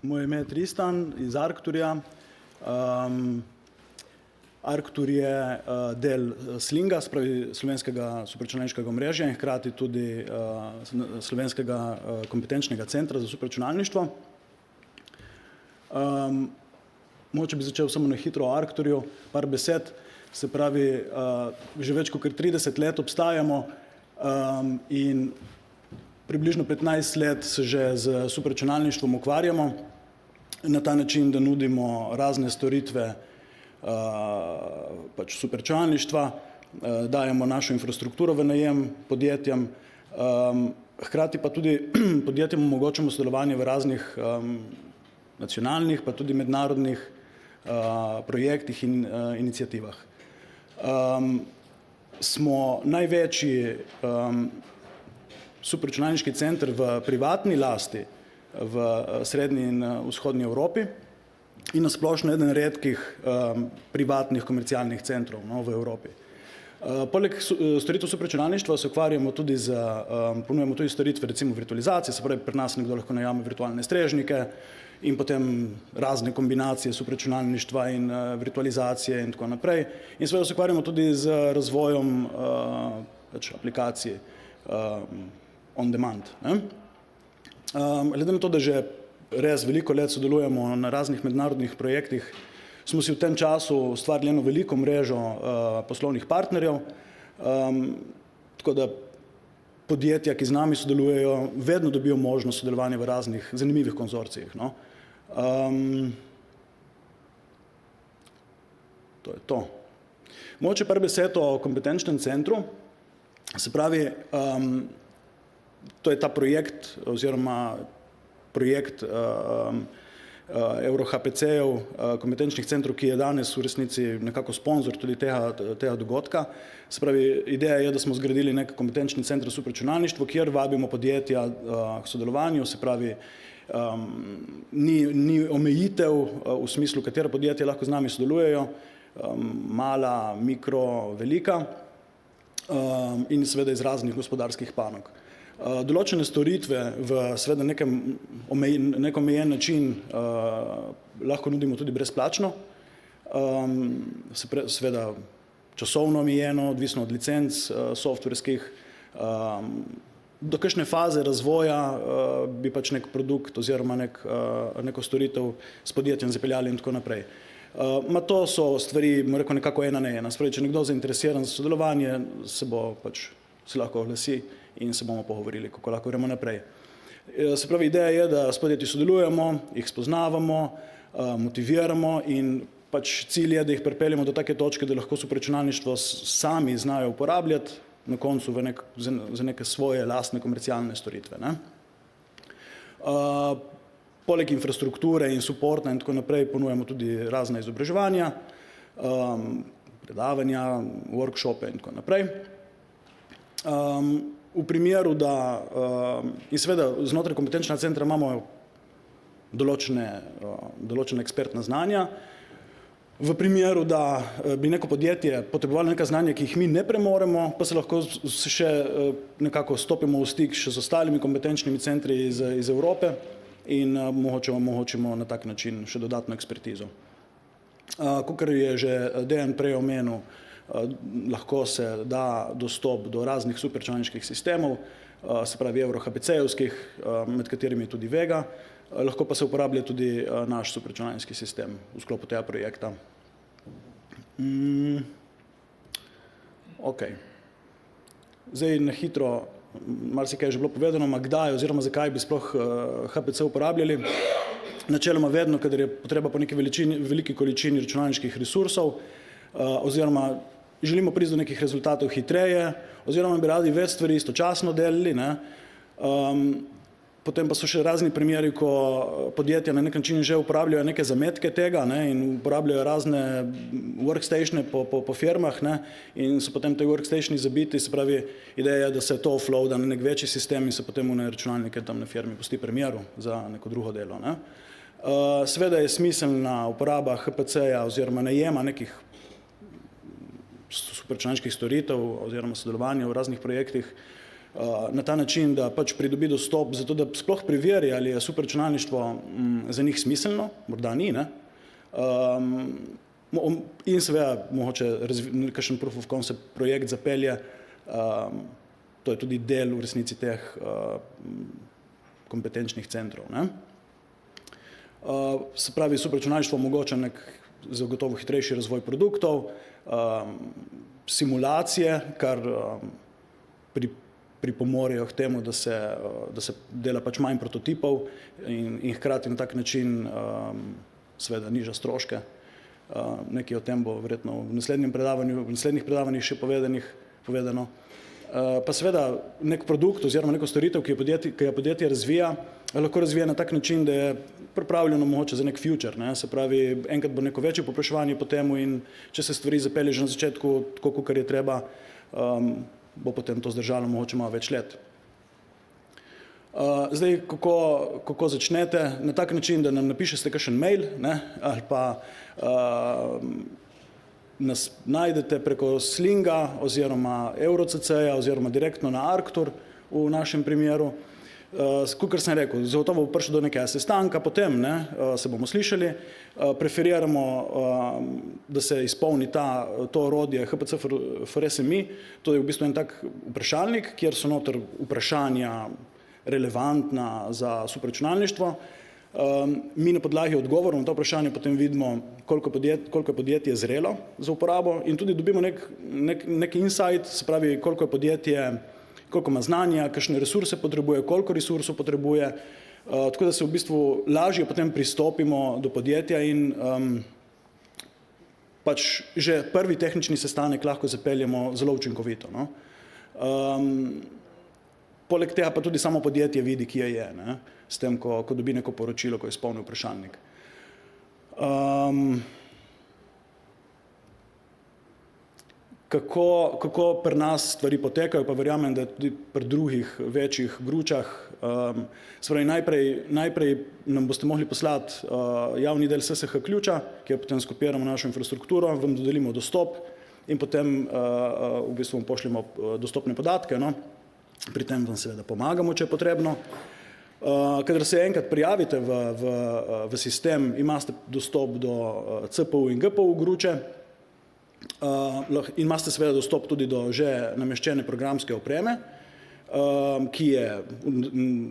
Moje ime je Tristan iz Arcturja. Arctur je del Slinga, se pravi slovenskega superračunalniškega omrežja in hkrati tudi slovenskega kompetenčnega centra za superračunalništvo. Mogoče bi začel samo na hitro o Arcturju, par besed. Se pravi, že več kot 30 let obstajamo in približno 15 let se že z superračunalništvom ukvarjamo na ta način, da nudimo razne storitve pač superračunalništva, dajemo našo infrastrukturo v najem podjetjem, hkrati pa tudi podjetjem omogočamo sodelovanje v raznih nacionalnih pa tudi mednarodnih projektih in iniciativah. Smo največji superračunalniški center v privatni lasti v srednji in vzhodni Evropi in na splošno eden redkih privatnih komercialnih centrov v Evropi. Poleg storitev superračunalništva se ukvarjamo tudi ponujamo tudi storitve recimo virtualizacije, se pravi pri nas nekdo lahko najame virtualne strežnike in potem razne kombinacije superračunalništva in virtualizacije in tako naprej. In seveda se ukvarjamo tudi z razvojem pač aplikacij on demand. Glede na to, da že res veliko let sodelujemo na raznih mednarodnih projektih, smo si v tem času ustvarili eno veliko mrežo poslovnih partnerjev, tako da podjetja, ki z nami sodelujejo, vedno dobijo možnost sodelovanja v raznih zanimivih konzorcijih. To je to. Mogoče par besed o kompetenčnem centru. Se pravi, to je ta projekt oziroma projekt EuroHPC-jev, kompetenčnih centrov, ki je danes v resnici nekako sponzor tudi tega dogodka. Se pravi, ideja je, da smo zgradili nek kompetenčni center za superračunalništvo, kjer vabimo podjetja k sodelovanju, se pravi, ni omejitev v smislu, katera podjetja lahko z nami sodelujejo, mala, mikro, velika in seveda iz raznih gospodarskih panog. Določene storitve v seveda nek omejen način lahko nudimo tudi brezplačno, seveda časovno omejeno, odvisno od licenc softverskih. Do kakšne faze razvoja bi pač nek produkt oziroma neko storitev s podjetjem zapeljali in tako naprej. To so stvari, bom rekel, nekako ena na ena. Se pravi, če nekdo zainteresiran za sodelovanje, se lahko oglasi in se bomo pogovorili, kako lahko gremo naprej. Se pravi, ideja je, da s podjetji sodelujemo, jih spoznavamo, motiviramo in pač cilj je, da jih pripeljemo do take točke, da lahko superračunalništvo sami znajo uporabljati na koncu za neke svoje lastne komercialne storitve. Poleg infrastrukture in suporta in tako naprej ponujamo tudi razna izobraževanja, predavanja, workshope in tako naprej. V primeru, in seveda znotraj kompetenčnega centra imamo določene ekspertna znanja. V primeru, da bi neko podjetje potrebovalo neka znanja, ki jih mi ne premoremo, pa se lahko še nekako stopimo v stik še z ostalimi kompetenčnimi centri iz Evrope in omogočimo na tak način še dodatno ekspertizo. Kakor je že Dejan prej omenil, lahko se da dostop do raznih superračunalniških sistemov, se pravi EuroHPC-jevskih, med katerimi je tudi Vega, lahko pa se uporablja tudi naš superračunalniški sistem v sklopu tega projekta. Zdaj na hitro, marsikaj je že bilo povedano, kdaj oziroma zakaj bi sploh HPC uporabljali. Načeloma vedno, kadar je potreba po neki veliki količini računalniških resursov oziroma želimo priti do nekih rezultatov hitreje oziroma bi radi več stvari istočasno delali. Potem pa so še razni primeri, ko podjetja na nek način že uporabljajo neke zametke tega in uporabljajo razne workstatione po firmah in so potem te workstationi zabiti, se pravi, ideja je, da se to offloada na nek večji sistem in se potem v računalnike tam na firmi pusti primeru za neko drugo delo. Seveda je smiselna uporaba HPC-ja oziroma najema nekih superračunalniških storitev oziroma sodelovanja v raznih projektih na ta način, da pač pridobi dostop, zato da sploh preveri, ali je superračunalništvo za njih smiselno, morda ni, ne? In seveda mogoče kakšen proof of concept projekt zapelje, to je tudi del v resnici teh kompetenčnih centrov, ne? Se pravi, superračunalništvo omogoča nek zagotovo hitrejši razvoj produktov, simulacije, kar pripomorejo k temu, da se dela pač manj prototipov in hkrati na tak način seveda niža stroške. Nekaj o tem bo verjetno v naslednjih predavanjih še povedano. Pa seveda nek produkt oziroma neko storitev, ki jo podjetje razvija, lahko razvija na tak način, da je pripravljeno mogoče za nek future, ne? Se pravi, enkrat bo neko večje povpraševanje po temu in če se stvari zapelje že na začetku, tako kakor je treba, bo potem to zdržalo mogoče malo več let. Zdaj, kako začnete? Na tak način, da nam napišete kakšen mail, ne? Ali pa nas najdete preko Slinga oziroma EuroCC-ja oziroma direktno na Arctur v našem primeru. Kakor sem rekel, zagotovo bo prišlo do nekega sestanka, potem ne, se bomo slišali, preferiramo, da se izpolni to orodje HPC for SME, to je v bistvu en tak vprašalnik, kjer so noter vprašanja relevantna za superračunalništvo. Mi na podlagi odgovorov na to vprašanje potem vidimo, koliko je podjetje zrelo za uporabo in tudi dobimo nek insight, se pravi, koliko ima znanja, kakšne resurse potrebuje, koliko resursov potrebuje, tako da se v bistvu lažje potem pristopimo do podjetja in pač že prvi tehnični sestanek lahko zapeljemo zelo učinkovito, no. Poleg tega pa tudi samo podjetje vidi, kje je, ne, s tem, ko dobi neko poročilo, ko izpolni vprašalnik. Kako pri nas stvari potekajo, pa verjamem, da tudi pri drugih večjih gručah. Se pravi, najprej nam boste mogli poslati javni del SSH ključa, kjer potem skopiramo našo infrastrukturo, vam dodelimo dostop in potem v bistvu vam pošljemo dostopne podatke, no. Pri tem vam seveda pomagamo, če je potrebno. Kadar se enkrat prijavite v sistem, imate dostop do CPU in GPU gruče, in imate seveda dostop tudi do že nameščene programske opreme, ki je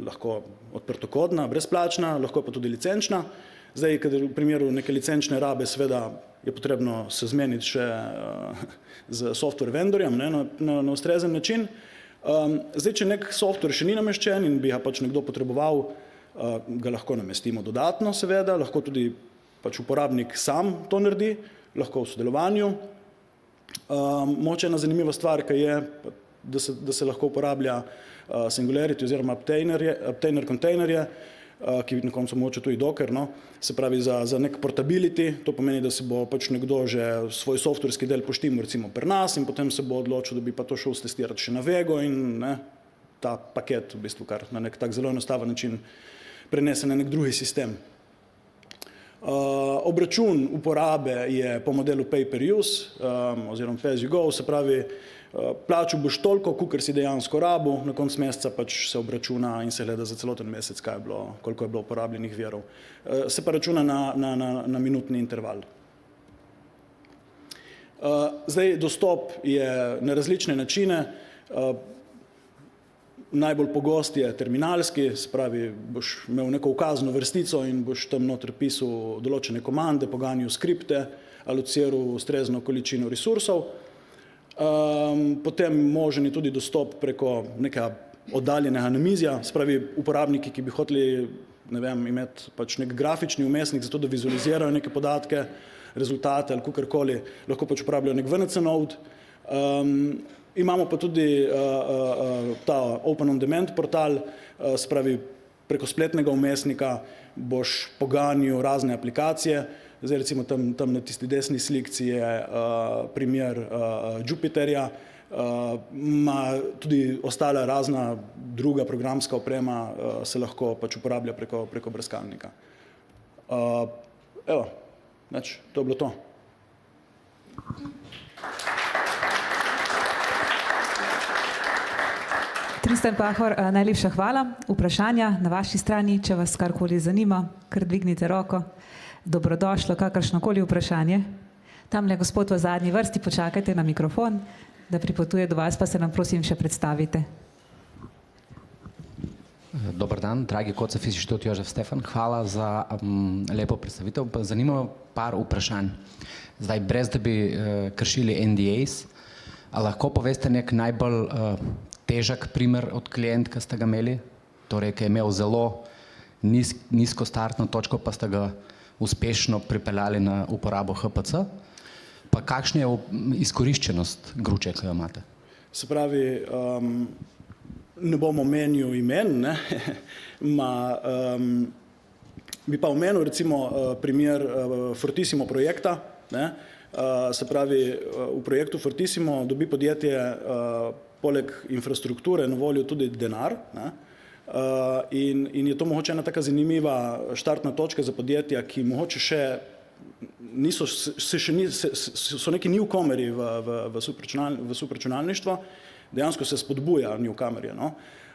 lahko odprtokodna, brezplačna, lahko pa tudi licenčna. Zdaj, kadar v primeru neke licenčne rabe, seveda je potrebno se zmeniti še z software vendorjem, ne, na ustrezen način. Zdaj, če nek software še ni nameščen in bi ga pač nekdo potreboval, ga lahko namestimo dodatno, seveda, lahko tudi pač uporabnik sam to naredi, lahko v sodelovanju. Mogoče ena zanimiva stvar, ki je, da se lahko uporablja Singularity oziroma Obtainer kontejnerje, ki na koncu mogoče tudi Docker, no, se pravi za nek portability, to pomeni, da se bo pač nekdo že svoj softverski del poštimal recimo pri nas in potem se bo odločil, da bi pa to šel testirati še na Vego in ne, ta paket v bistvu kar na nek tak zelo enostaven način prenese na nek drugi sistem. Obračun uporabe je po modelu pay per use oziroma pay as you go, se pravi, plačal boš toliko, kolikor si dejansko rabil, na koncu meseca pač se obračuna in se gleda za celoten mesec, koliko je bilo uporabljenih virov. Se pa računa na minutni interval. Zdaj, dostop je na različne načine. Najbolj pogost je terminalski, se pravi, boš imel neko ukazno vrstico in boš tam noter pisal določene komande, poganjal skripte, alociral ustrezno količino resursov. Potem možen je tudi dostop preko nekega oddaljenega namizja, se pravi, uporabniki, ki bi hoteli, ne vem, imeti pač nek grafični vmesnik, zato da vizualizirajo neke podatke, rezultate ali kakorkoli, lahko pač uporabljajo nek VNC node. Imamo pa tudi ta Open on Demand portal, se pravi, preko spletnega vmesnika boš poganjal razne aplikacije. Zdaj recimo tam na tisti desni slikci je primer Jupyterja, ima tudi ostala razna druga programska oprema, se lahko pač uporablja preko brskalnika. Evo, to je bilo to. Tristan Pahor, najlepša hvala. Vprašanja na vaši strani, če vas karkoli zanima, kar dvignite roko. Dobrodošlo, kakršnokoli vprašanje. Tamle gospod v zadnji vrsti, počakajte na mikrofon, da pripotuje do vas, pa se nam prosim še predstavite. Dobar dan, dragi Kocef Inštitut Jožef Stefan, hvala za lepo predstavitev. Zanima me par vprašanj. Zdaj, brez da bi kršili NDAs, a lahko poveste nek najbolj težak primer od klienta, ki ste ga imeli, torej, ki je imel zelo nizko startno točko, pa ste ga uspešno pripeljali na uporabo HPC, pa kakšna je izkoriščenost gruče, ki jo imate? Se pravi, ne bom omenil imen, ne? Bi pa omenil recimo primer Fortissimo projekta, ne? Se pravi, v projektu Fortissimo dobi podjetje poleg infrastrukture na voljo tudi denar, ne? In je to mogoče ena taka zanimiva štartna točka za podjetja, ki mogoče še niso, so neki newcomeri v superračunalništvo, dejansko se spodbuja newcomerje, no?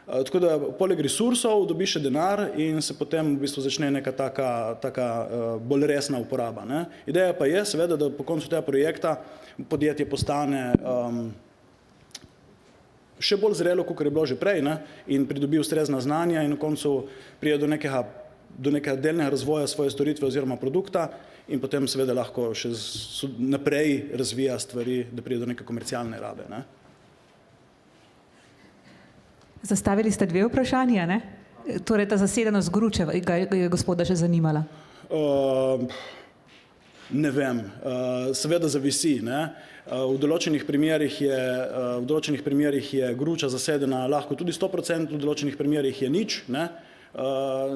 Tako da poleg resursov dobi še denar in se potem v bistvu začne neka taka bolj resna uporaba, ne? Ideja pa je seveda, da po koncu tega projekta podjetje postane še bolj zrelo, kakor je bilo že prej, ne? In pridobi ustrezna znanja in na koncu pride do nekega delnega razvoja svoje storitve oziroma produkta in potem seveda lahko še naprej razvija stvari, da pride do neke komercialne rabe, ne? Zastavili ste dve vprašanja, ne? Torej, ta zasedenost gruče je gospoda že zanimala. Ne vem, seveda zavisi, ne? V določenih primerih je gruča zasedena lahko tudi 100%, v določenih primerih je nič, ne?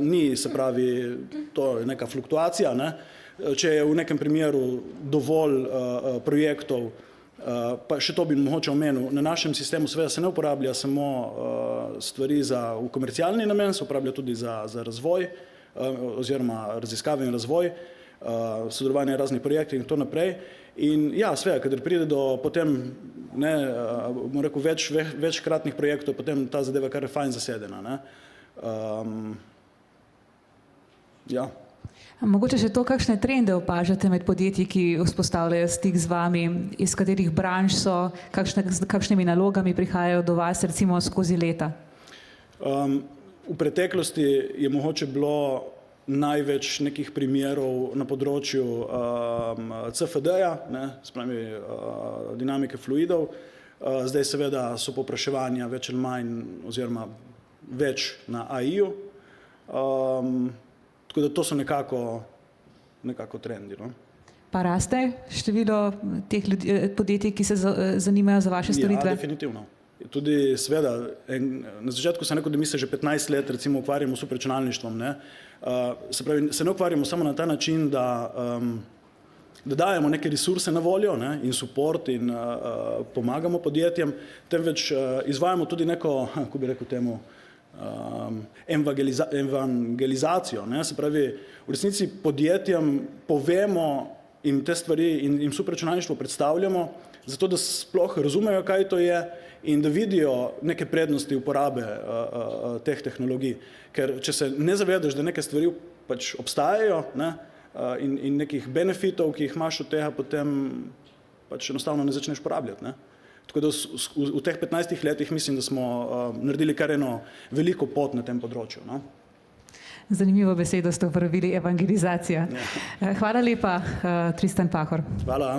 Ni, se pravi, to je neka fluktuacija, ne? Če je v nekem primeru dovolj projektov, pa še to bi mogoče omenil, na našem sistemu seveda se ne uporablja samo stvari v komercialni namen, se uporablja tudi za razvoj oziroma raziskave in razvoj, sodelovanje raznih projektov in to naprej. In ja, seveda, kadar pride do potem, ne, bom rekel, večkratnih projektov, potem ta zadeva kar je fajn zasedena, ne. Ja. Mogoče še to, kakšne trende opažate med podjetji, ki vzpostavljajo stik z vami, iz katerih branž so, kakšnimi nalogami prihajajo do vas, recimo skozi leta? V preteklosti je mogoče bilo največ nekih primerov na področju CFD-ja, ne, se pravi dinamike fluidov. Zdaj seveda so povpraševanja več ali manj oziroma več na AI-ju. Tako da to so nekako trendi, no. Pa raste število teh podjetij, ki se zanimajo za vaše storitve? Ja, definitivno. Tudi seveda, na začetku sem rekel, da mi se že 15 let recimo ukvarjamo s superračunalništvom, ne. Se pravi, se ne ukvarjamo samo na ta način, da dajemo neke resurse na voljo, ne, in support in pomagamo podjetjem, temveč izvajamo tudi neko, kako bi rekel temu, evangelizacijo, ne, se pravi, v resnici podjetjem povemo in te stvari in superračunalništvo predstavljamo, zato da sploh razumejo, kaj to je in da vidijo neke prednosti uporabe teh tehnologij. Ker če se ne zavedaš, da neke stvari pač obstajajo, ne, in nekih benefitov, ki jih imaš od tega, potem pač enostavno ne začneš porabljati, ne. Tako da v teh 15 letih mislim, da smo naredili kar eno veliko pot na tem področju, no. Zanimivo besedo ste uporabili, evangelizacija. Hvala lepa, Tristan Pahor. Hvala.